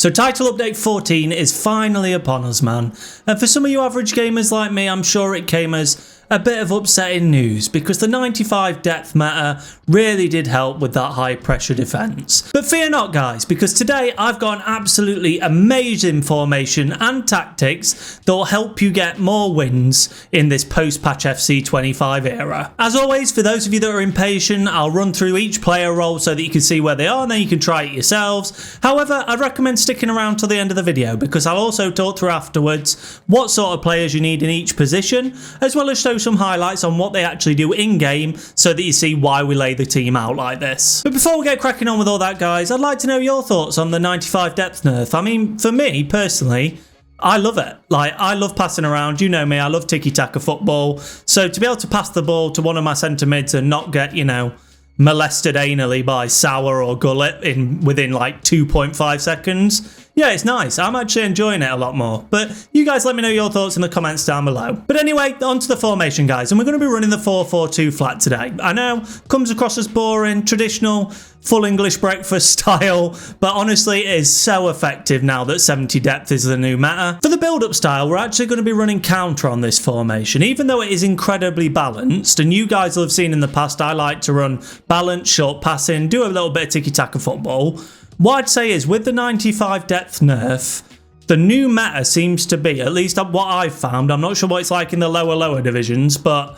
So title update 14 is finally upon us, man. And for some of you average gamers like me, I'm sure it came as a bit of upsetting news because the 95 depth meta really did help with that high pressure defence. But fear not guys, because today I've got an absolutely amazing formation and tactics that will help you get more wins in this post-patch FC25 era. As always, for those of you that are impatient, I'll run through each player role so that you can see where they are and then you can try it yourselves. However, I'd recommend sticking around till the end of the video because I'll also talk through afterwards what sort of players you need in each position, as well as show some highlights on what they actually do in game so that you see why we lay the team out like this. But before we get cracking on with all that guys, I'd like to know your thoughts on the 95 depth nerf. I mean, for me personally, I love it. Like, I love passing around. You know me, I love tiki-taka football. So to be able to pass the ball to one of my centre mids and not get, you know, molested anally by Sour or Gullet within like 2.5 seconds. Yeah, it's nice. I'm actually enjoying it a lot more. But you guys let me know your thoughts in the comments down below. But anyway, on to the formation, guys. And we're going to be running the 4-4-2 flat today. I know, comes across as boring, traditional, full English breakfast style. But honestly, it is so effective now that 70 depth is the new meta. For the build-up style, we're actually going to be running counter on this formation. Even though it is incredibly balanced. And you guys will have seen in the past, I like to run balanced, short passing, do a little bit of tiki-taka football. What I'd say is, with the 95 depth nerf, the new meta seems to be, at least what I've found, I'm not sure what it's like in the lower divisions, but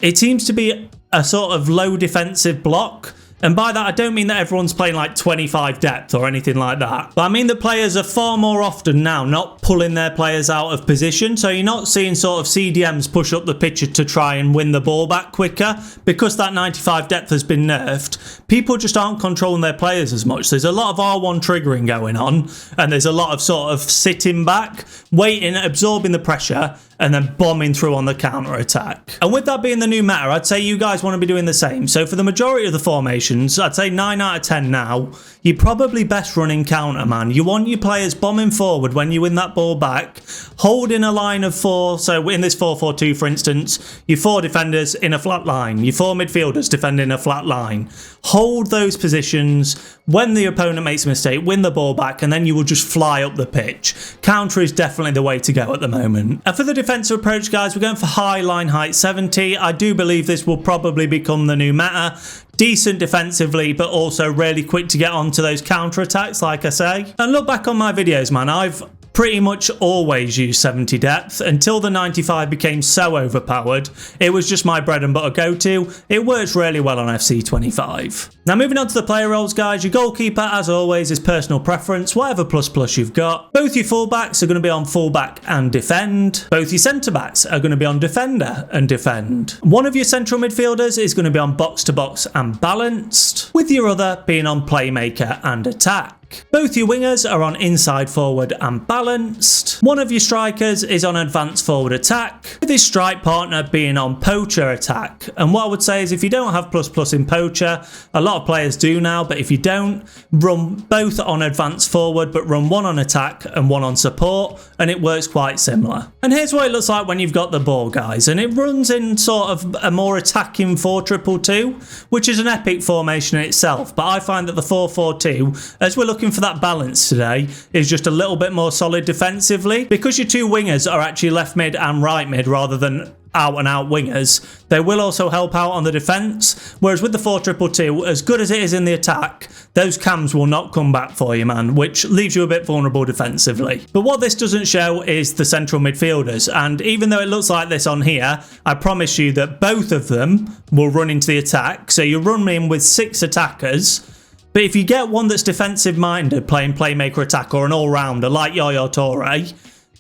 it seems to be a sort of low defensive block. And by that, I don't mean that everyone's playing like 25 depth or anything like that. But I mean the players are far more often now not pulling their players out of position. So you're not seeing sort of CDMs push up the pitch to try and win the ball back quicker. Because that 95 depth has been nerfed, people just aren't controlling their players as much. There's a lot of R1 triggering going on. And there's a lot of sort of sitting back, waiting, absorbing the pressure, and then bombing through on the counter attack. And with that being the new meta, I'd say you guys want to be doing the same. So for the majority of the formations, I'd say 9 out of 10 now, you're probably best running counter, man. You want your players bombing forward when you win that ball back, holding a line of 4. So in this 4-4-2, for instance, your 4 defenders in a flat line, your 4 midfielders defending a flat line. Hold those positions. When the opponent makes a mistake, win the ball back, and then you will just fly up the pitch. Counter is definitely the way to go at the moment. And for the defensive approach, guys, we're going for high line height 70. I do believe this will probably become the new meta. Decent defensively, but also really quick to get onto those counter attacks, like I say. And look back on my videos, man. I've pretty much always used 70 depth until the 95 became so overpowered. It was just my bread and butter go-to. It works really well on FC25. Now moving on to the player roles, guys, your goalkeeper, as always, is personal preference, whatever plus you've got. Both your fullbacks are going to be on fullback and defend. Both your centre-backs are going to be on defender and defend. One of your central midfielders is going to be on box-to-box and balanced, with your other being on playmaker and attack. Both your wingers are on inside forward and balanced. One of your strikers is on advanced forward attack, with his strike partner being on poacher attack. And what I would say is, if you don't have plus in poacher, a lot of players do now, but if you don't, run both on advanced forward, but run one on attack and one on support, and it works quite similar. And here's what it looks like when you've got the ball, guys, and it runs in sort of a more attacking 4-2-2, which is an epic formation in itself. But I find that the 4-4-2, as we're looking for that balance today, is just a little bit more solid defensively. Because your 2 wingers are actually left mid and right mid rather than out and out wingers, they will also help out on the defense. Whereas with the 4-2-2, as good as it is in the attack, those cams will not come back for you, man, which leaves you a bit vulnerable defensively. But what this doesn't show is the central midfielders, and even though it looks like this on here, I promise you that both of them will run into the attack. So you run in with 6 attackers. But if you get one that's defensive-minded, playing playmaker attack or an all-rounder like Yaya Toure,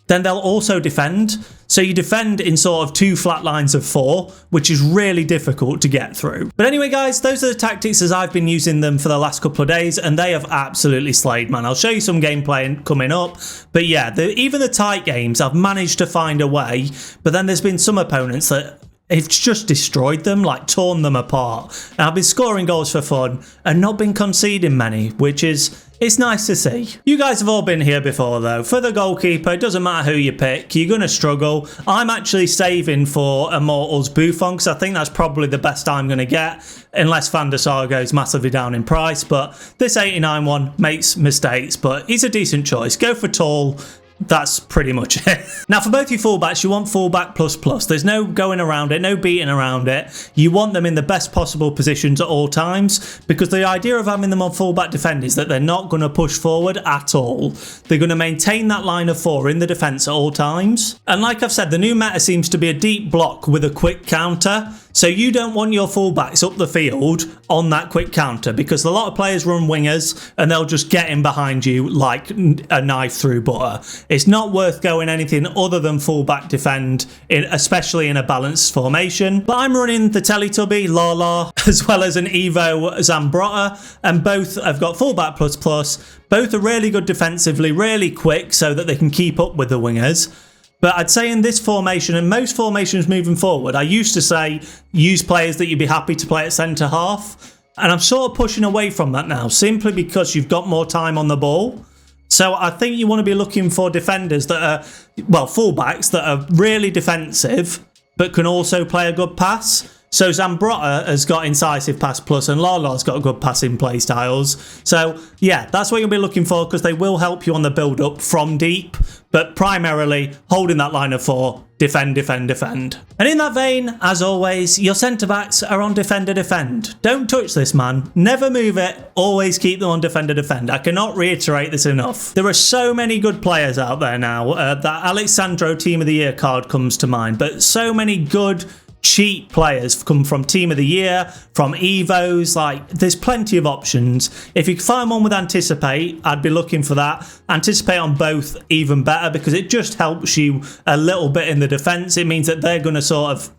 then they'll also defend. So you defend in sort of 2 flat lines of 4, which is really difficult to get through. But anyway, guys, those are the tactics as I've been using them for the last couple of days, and they have absolutely slayed, man. I'll show you some gameplay coming up. But yeah, even the tight games, I've managed to find a way. But then there's been some opponents that it's just destroyed them, like torn them apart. And I've been scoring goals for fun and not been conceding many, which is It's nice to see. You guys have all been here before though. For the goalkeeper, it doesn't matter who you pick, you're going to struggle. I'm actually saving for Immortals Buffon because I think that's probably the best I'm going to get, unless Van der Sar goes massively down in price. But this 89 one makes mistakes, but he's a decent choice. Go for tall. That's pretty much it. Now for both your fullbacks, you want fullback plus plus. There's no going around it, no beating around it. You want them in the best possible positions at all times, because the idea of having them on fullback defend is that they're not going to push forward at all. They're going to maintain that line of four in the defence at all times. And like I've said, the new meta seems to be a deep block with a quick counter. So you don't want your fullbacks up the field on that quick counter, because a lot of players run wingers and they'll just get in behind you like a knife through butter. It's not worth going anything other than fullback defend, especially in a balanced formation. But I'm running the Teletubby, Lala, as well as an Evo Zambrotta, and both have got fullback plus plus. Both are really good defensively, really quick so that they can keep up with the wingers. But I'd say in this formation, and most formations moving forward, I used to say use players that you'd be happy to play at centre half. And I'm sort of pushing away from that now, simply because you've got more time on the ball. So I think you want to be looking for defenders that are, well, fullbacks that are really defensive, but can also play a good pass. So Zambrotta has got incisive pass plus, and Lala's got good passing play styles. So yeah, that's what you'll be looking for, because they will help you on the build up from deep, but primarily holding that line of four, defend, defend, defend. And in that vein, as always, your centre backs are on defender defend. Don't touch this, man. Never move it. Always keep them on defender defend. I cannot reiterate this enough. There are so many good players out there now. That Alexandro Team of the Year card comes to mind, but so many good cheap players come from Team of the Year, from Evos. Like, there's plenty of options. If you can find one with Anticipate, I'd be looking for that. Anticipate on both even better, because it just helps you a little bit in the defence. It means that they're going to sort of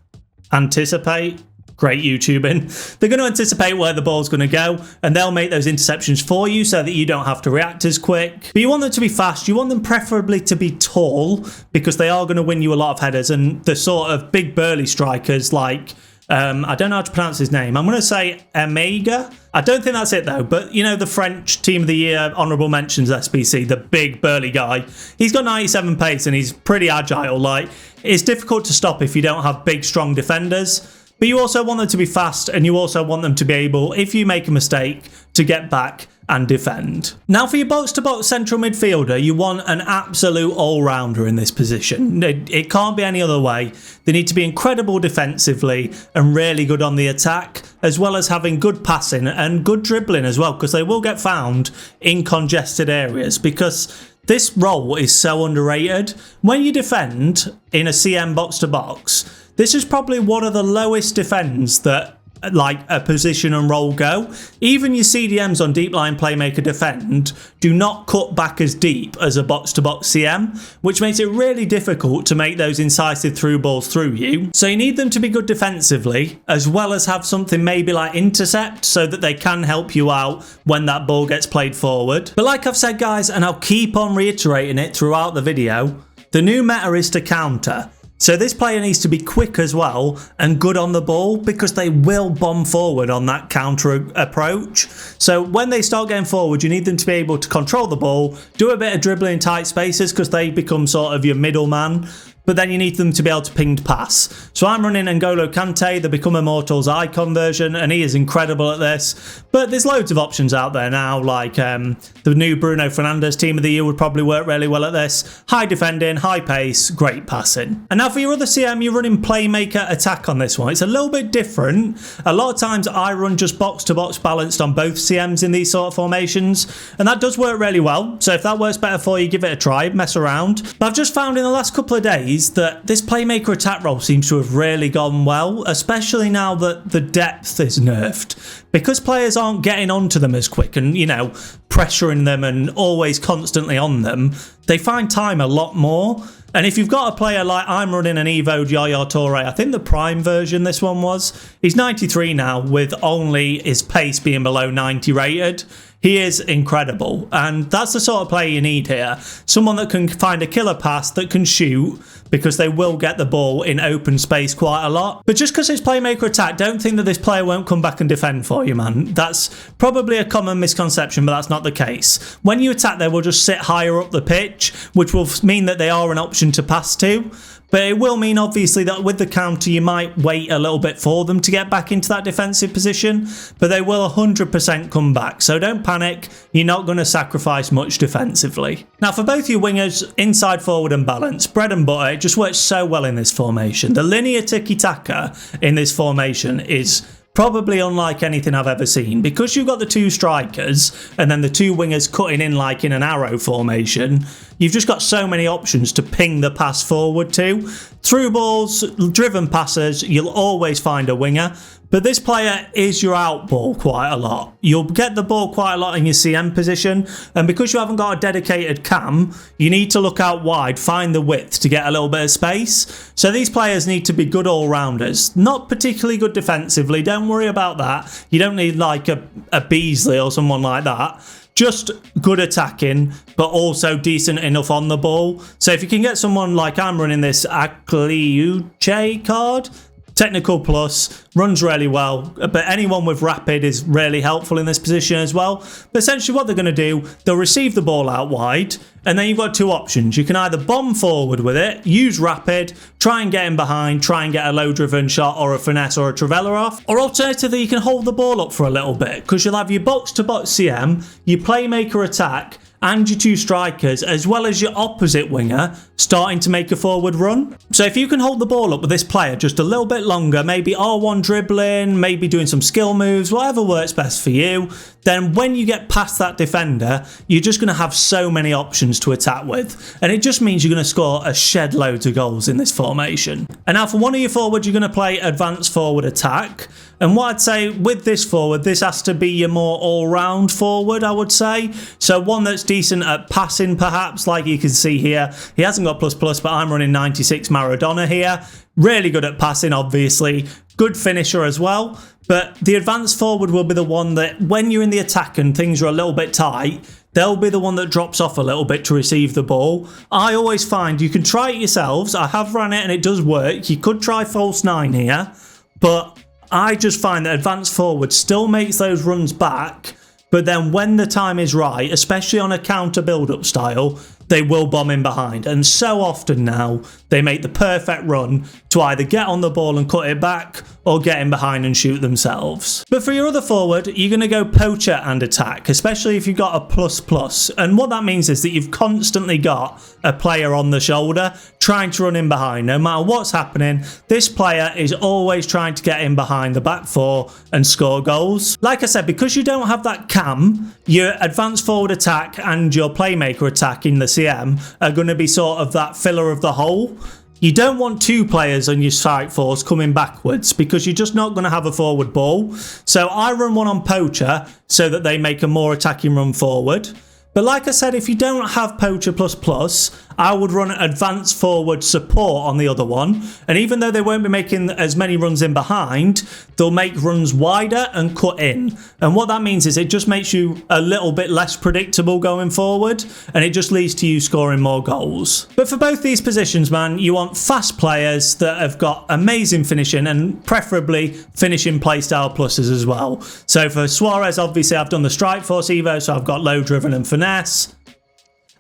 anticipate. Great YouTubing. They're going to anticipate where the ball's going to go, and they'll make those interceptions for you so that you don't have to react as quick. But you want them to be fast. You want them preferably to be tall, because they are going to win you a lot of headers. And the sort of big burly strikers like, I don't know how to pronounce his name. I'm going to say Omega. I don't think that's it though, but you know, the French Team of the Year honourable mentions SBC, the big burly guy. He's got 97 pace and he's pretty agile. Like, it's difficult to stop if you don't have big, strong defenders. But you also want them to be fast, and you also want them to be able, if you make a mistake, to get back and defend. Now for your box-to-box central midfielder, you want an absolute all-rounder in this position. It can't be any other way. They need to be incredible defensively and really good on the attack, as well as having good passing and good dribbling as well, because they will get found in congested areas, because this role is so underrated. When you defend in a CM box-to-box, this is probably one of the lowest defends that like a position and role go. Even your CDMs on deep line playmaker defend do not cut back as deep as a box-to-box CM, which makes it really difficult to make those incisive through balls through you. So you need them to be good defensively, as well as have something maybe like intercept, so that they can help you out when that ball gets played forward. But like I've said, guys, and I'll keep on reiterating it throughout the video, the new meta is to counter. So this player needs to be quick as well and good on the ball, because they will bomb forward on that counter approach. So when they start getting forward, you need them to be able to control the ball, do a bit of dribbling in tight spaces, because they become sort of your middleman. But then you need them to be able to pinged pass. So I'm running N'Golo Kante, the Become Immortals icon version, and he is incredible at this. But there's loads of options out there now, like the new Bruno Fernandes Team of the Year would probably work really well at this. High defending, high pace, great passing. And now for your other CM, you're running Playmaker Attack on this one. It's a little bit different. A lot of times I run just box-to-box balanced on both CMs in these sort of formations, and that does work really well. So if that works better for you, give it a try, mess around. But I've just found in the last couple of days that this playmaker attack role seems to have really gone well, especially now that the depth is nerfed. Because players aren't getting onto them as quick and, you know, pressuring them and always constantly on them, they find time a lot more. And if you've got a player like I'm running an Evo Yaya Toure, I think the Prime version this one was, he's 93 now with only his pace being below 90 rated. he is incredible. And that's the sort of player you need here. Someone that can find a killer pass, that can shoot, because they will get the ball in open space quite a lot. But just because it's playmaker attack, don't think that this player won't come back and defend for you, man. That's probably a common misconception, but that's not the case. When you attack, they will just sit higher up the pitch, which will mean that they are an option to pass to. But it will mean, obviously, that with the counter, you might wait a little bit for them to get back into that defensive position, but they will 100% come back. So don't panic. You're not going to sacrifice much defensively. Now, for both your wingers, inside, forward and balance, bread and butter, it just works so well in this formation. The linear tiki-taka in this formation is probably unlike anything I've ever seen. Because you've got the two strikers and then the two wingers cutting in like in an arrow formation, you've just got so many options to ping the pass forward to. Through balls, driven passes, you'll always find a winger. But this player is your out ball quite a lot. You'll get the ball quite a lot in your CM position, and because you haven't got a dedicated cam, you need to look out wide, find the width to get a little bit of space. So these players need to be good all-rounders. Not particularly good defensively, don't worry about that. You don't need like a Beasley or someone like that. Just good attacking, but also decent enough on the ball. So if you can get someone like I'm running this Akliuche card, technical plus, runs really well, but anyone with rapid is really helpful in this position as well. But essentially what they're going to do, they'll receive the ball out wide, and then you've got two options. You can either bomb forward with it, use rapid, try and get in behind, try and get a low driven shot or a finesse or a trivela off, or alternatively you can hold the ball up for a little bit, because you'll have your box to box CM, your playmaker attack, and your two strikers, as well as your opposite winger, starting to make a forward run. So if you can hold the ball up with this player just a little bit longer, maybe R1 dribbling, maybe doing some skill moves, whatever works best for you, then when you get past that defender, you're just going to have so many options to attack with. And it just means you're going to score a shed loads of goals in this formation. And now for one of your forwards, you're going to play advanced forward attack. And what I'd say with this forward, this has to be your more all-round forward, I would say. So one that's decent at passing, perhaps, like you can see here. He hasn't got plus, but I'm running 96 Maradona here. Really good at passing, obviously. Good finisher as well. But the advanced forward will be the one that, when you're in the attack and things are a little bit tight, they'll be the one that drops off a little bit to receive the ball. I always find you can try it yourselves. I have run it and it does work. You could try false 9 here, but I just find that advanced forward still makes those runs back, but then when the time is right, especially on a counter build-up style, they will bomb in behind. And so often now, they make the perfect run to either get on the ball and cut it back, or get in behind and shoot themselves. But for your other forward, you're going to go poacher and attack, especially if you've got a plus. And what that means is that you've constantly got a player on the shoulder trying to run in behind. No matter what's happening, this player is always trying to get in behind the back four and score goals. Like I said, because you don't have that cam, your advanced forward attack and your playmaker attack in the CM are going to be sort of that filler of the hole. You don't want two players on your strike force coming backwards, because you're just not going to have a forward ball. So I run one on poacher so that they make a more attacking run forward. But like I said, if you don't have poacher plus, I would run advanced forward support on the other one. And even though they won't be making as many runs in behind, they'll make runs wider and cut in. And what that means is it just makes you a little bit less predictable going forward, and it just leads to you scoring more goals. But for both these positions, man, you want fast players that have got amazing finishing, and preferably finishing playstyle pluses as well. So for Suarez, obviously I've done the strike force evo, so I've got low driven and finesse.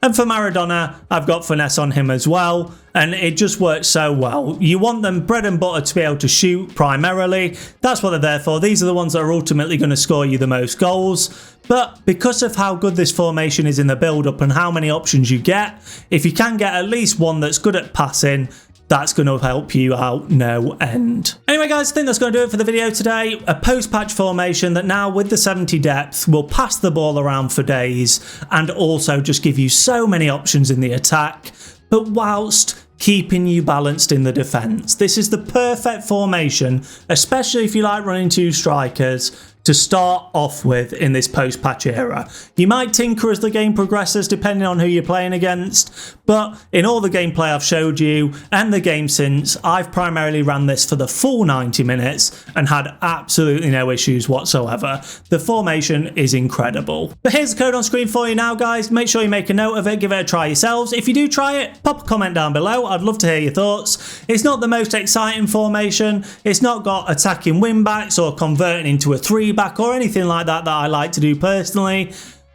And for Maradona, I've got finesse on him as well, and it just works so well. You want them bread and butter to be able to shoot primarily. That's what they're there for. These are the ones that are ultimately going to score you the most goals. But because of how good this formation is in the build-up and how many options you get, if you can get at least one that's good at passing, that's going to help you out no end. Anyway guys, I think that's going to do it for the video today. A post-patch formation that now with the 70 depth will pass the ball around for days and also just give you so many options in the attack, but whilst keeping you balanced in the defence. This is the perfect formation, especially if you like running two strikers, to start off with in this post-patch era. You might tinker as the game progresses depending on who you're playing against, but in all the gameplay I've showed you and the game since, I've primarily ran this for the full 90 minutes and had absolutely no issues whatsoever. The formation is incredible. But here's the code on screen for you now, guys. Make sure you make a note of it, give it a try yourselves. If you do try it, pop a comment down below. I'd love to hear your thoughts. It's not the most exciting formation. It's not got attacking wing-backs or converting into a 3-back or anything like that I like to do personally,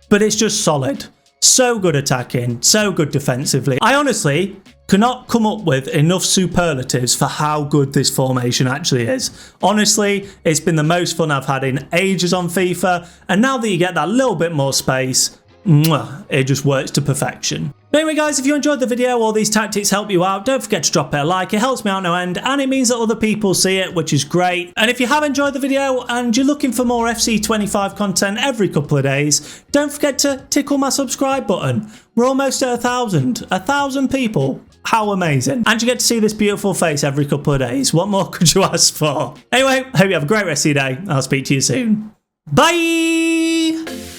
but it's just solid. So good attacking, so good defensively. I honestly cannot come up with enough superlatives for how good this formation actually is. Honestly, it's been the most fun I've had in ages on FIFA, and now that you get that little bit more space, it just works to perfection. But anyway guys, if you enjoyed the video or these tactics help you out, don't forget to drop it a like. It helps me out no end and it means that other people see it, which is great. And if you have enjoyed the video and you're looking for more FC25 content every couple of days, don't forget to tickle my subscribe button. We're almost at 1,000 people. How amazing. And you get to see this beautiful face every couple of days. What more could you ask for? Anyway, hope you have a great rest of your day. I'll speak to you soon. Bye!